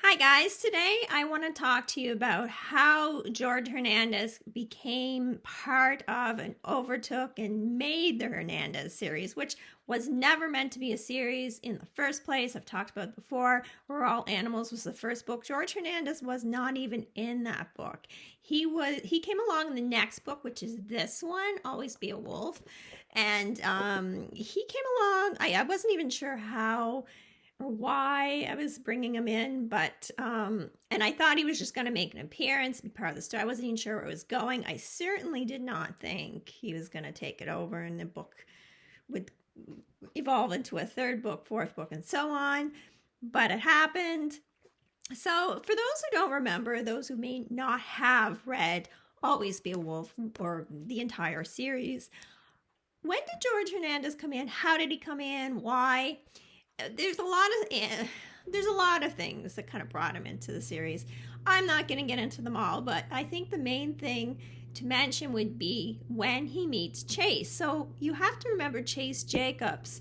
Hi guys, today I want to talk to you about how Jorge Hernandez became part of and overtook and made the Hernandez series, which was never meant to be a series in the first place. I've talked about it before. We're All Animals was the first book. Jorge Hernandez was not even in that book. He came along in the next book, which is this one, Always Be a Wolf. And he came along, I wasn't even sure how or why I was bringing him in, but and I thought he was just going to make an appearance, be part of the story. I wasn't even sure where it was going. I certainly did not think he was going to take it over and the book would evolve into a third book, fourth book, and so on. But it happened. So for those who don't remember, those who may not have read Always Be a Wolf or the entire series, when did Jorge Hernandez come in? How did he come in? Why? There's a lot of things that kind of brought him into the series. I'm not going to get into them all, but I think the main thing to mention would be when he meets Chase. So you have to remember Chase Jacobs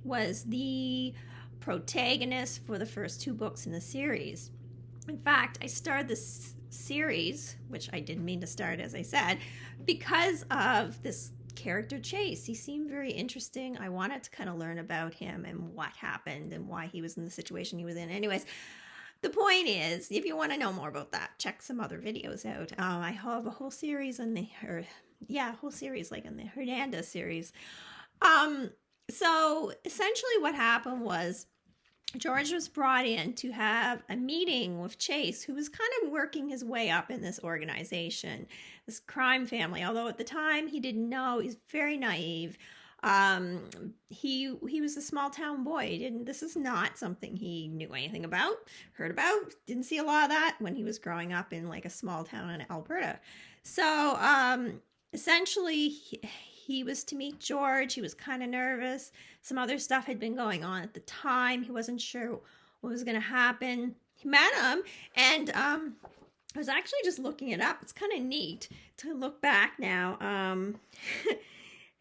was the protagonist for the first two books in the series. In fact, I started this series, which I didn't mean to start, as I said, because of this character Chase. He seemed very interesting. I wanted to kind of learn about him and what happened and why he was in the situation he was in. Anyways, the point is, if you want to know more about that, check some other videos out. I have a whole series on the Hernandez series. So essentially what happened was George was brought in to have a meeting with Chase, who was kind of working his way up in this organization, this crime family. Although at the time he didn't know, he's very naive. He was a small town boy. This is not something he knew anything about, heard about, didn't see a lot of that when he was growing up in like a small town in Alberta. So essentially he was to meet George. He was kind of nervous. Some other stuff had been going on at the time. He wasn't sure what was going to happen. He met him, and I was actually just looking it up. It's kind of neat to look back now,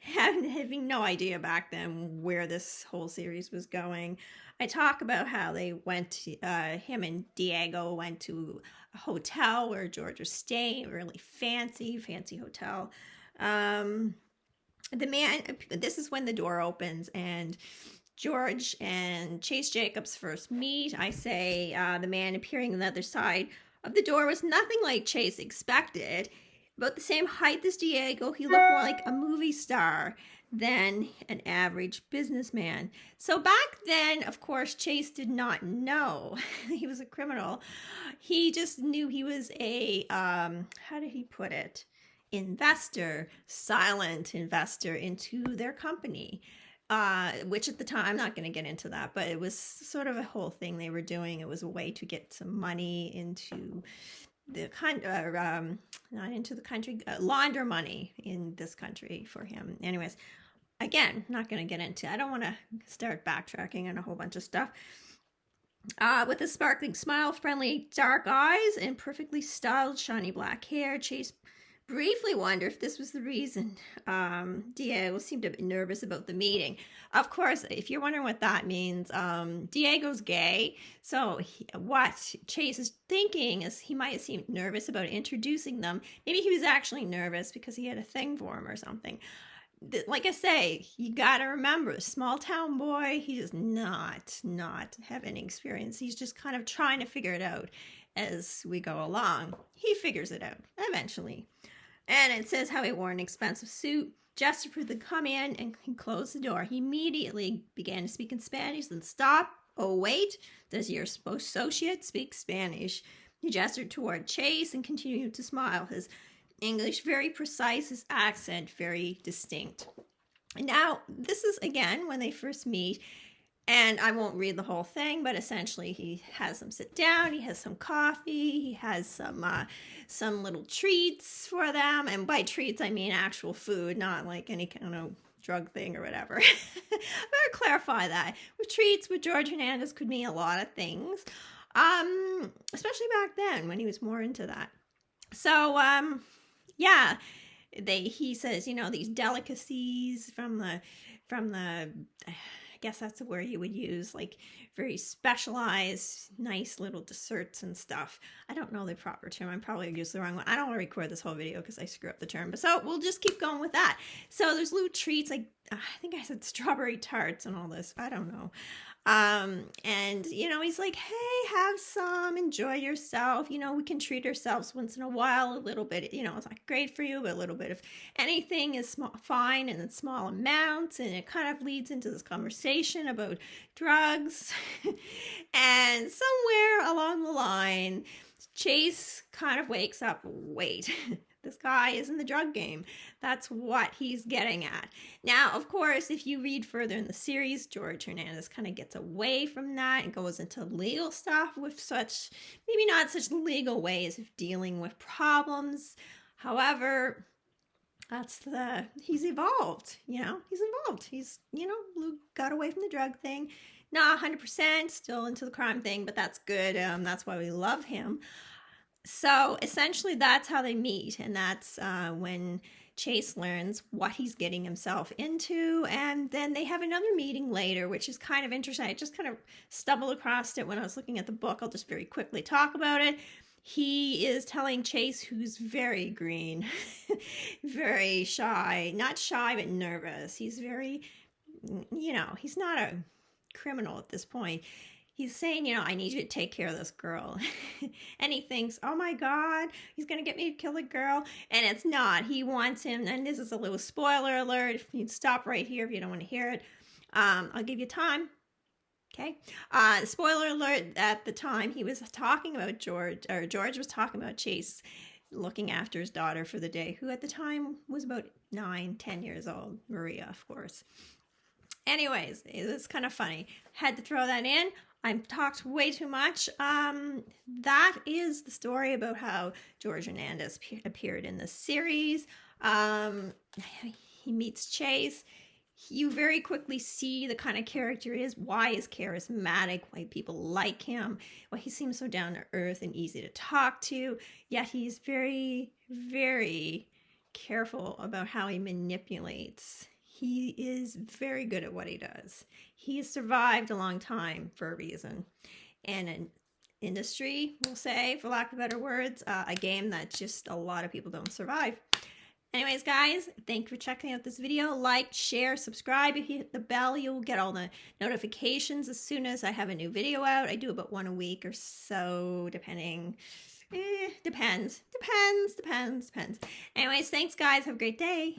having no idea back then where this whole series was going. I talk about how they went, him and Diego went to a hotel where George was staying, a really fancy hotel. This is when the door opens and George and Chase Jacobs first meet. I say the man appearing on the other side of the door was nothing like Chase expected. About the same height as Diego, he looked more like a movie star than an average businessman. So back then, of course, Chase did not know he was a criminal. He just knew he was a, how did he put it? Silent investor into their company, which at the time, I'm not going to get into that, but it was sort of a whole thing they were doing. It was a way to get some money into the not into the country, launder money in this country for him. Anyways, again, not going to get into, I don't want to start backtracking on a whole bunch of stuff. With a sparkling smile, friendly dark eyes, and perfectly styled shiny black hair, Chase briefly wondered if this was the reason Diego seemed a bit nervous about the meeting. Of course, if you're wondering what that means, Diego's gay. So what Chase is thinking is he might have seemed nervous about introducing them. Maybe he was actually nervous because he had a thing for him or something. Like I say, you got to remember, small town boy, he does not have any experience. He's just kind of trying to figure it out as we go along. He figures it out eventually. And it says how he wore an expensive suit, gestured for them to come in, and he closed the door. He immediately began to speak in Spanish, then stopped. Oh, wait, does your associate speak Spanish? He gestured toward Chase and continued to smile. His English very precise, his accent very distinct. Now, this is, again, when they first meet. And I won't read the whole thing, but essentially he has them sit down, he has some coffee, he has some little treats for them. And by treats, I mean actual food, not like any kind of drug thing or whatever. I better clarify that. With treats, with Jorge Hernandez could mean a lot of things, especially back then when he was more into that. So, yeah, he says, these delicacies from the I guess that's where you would use like very specialized, nice little desserts and stuff. I don't know the proper term. I'm probably used the wrong one. I don't want to record this whole video because I screw up the term. But so we'll just keep going with that. So there's little treats like I think I said strawberry tarts and all this. I don't know. And you know, he's like, hey, have some, enjoy yourself. You know, we can treat ourselves once in a while, a little bit, you know, it's not great for you, but a little bit of anything is small, fine, and in small amounts. And it kind of leads into this conversation about drugs. And somewhere along the line, Chase kind of wakes up, wait, this guy is in the drug game. That's what he's getting at. Now, of course, if you read further in the series, Jorge Hernandez kind of gets away from that and goes into legal stuff with such, maybe not such legal ways of dealing with problems. However, he's evolved, you know, He's, you know, got away from the drug thing. Not 100%, still into the crime thing, but that's good. That's why we love him. So essentially that's how they meet, and that's when Chase learns what he's getting himself into, and then they have another meeting later, which is kind of interesting. I just kind of stumbled across it when I was looking at the book. I'll just very quickly talk about it. He is telling Chase, who's very green, very shy, not shy, but nervous. He's very, you know, he's not a criminal at this point. He's saying, you know, I need you to take care of this girl. And he thinks, oh my God, he's going to get me to kill the girl. And it's not. He wants him. And this is a little spoiler alert. If you'd stop right here if you don't want to hear it. I'll give you time. Okay. Spoiler alert, at the time he was talking about George was talking about Chase looking after his daughter for the day, who at the time was about 9-10 years old. Maria, of course. Anyways, it was kind of funny. Had to throw that in. I've talked way too much. That is the story about how Jorge Hernandez appeared in the series. He meets Chase. You very quickly see the kind of character he is, why he's charismatic, why people like him, why he seems so down to earth and easy to talk to. Yet he's very, very careful about how he manipulates. He is very good at what he does. He has survived a long time for a reason. And an industry, we'll say, for lack of better words, a game that just a lot of people don't survive. Anyways, guys, thank you for checking out this video. Like, share, subscribe. If you hit the bell, you'll get all the notifications as soon as I have a new video out. I do about one a week or so, depending. Depends. Anyways, thanks, guys. Have a great day.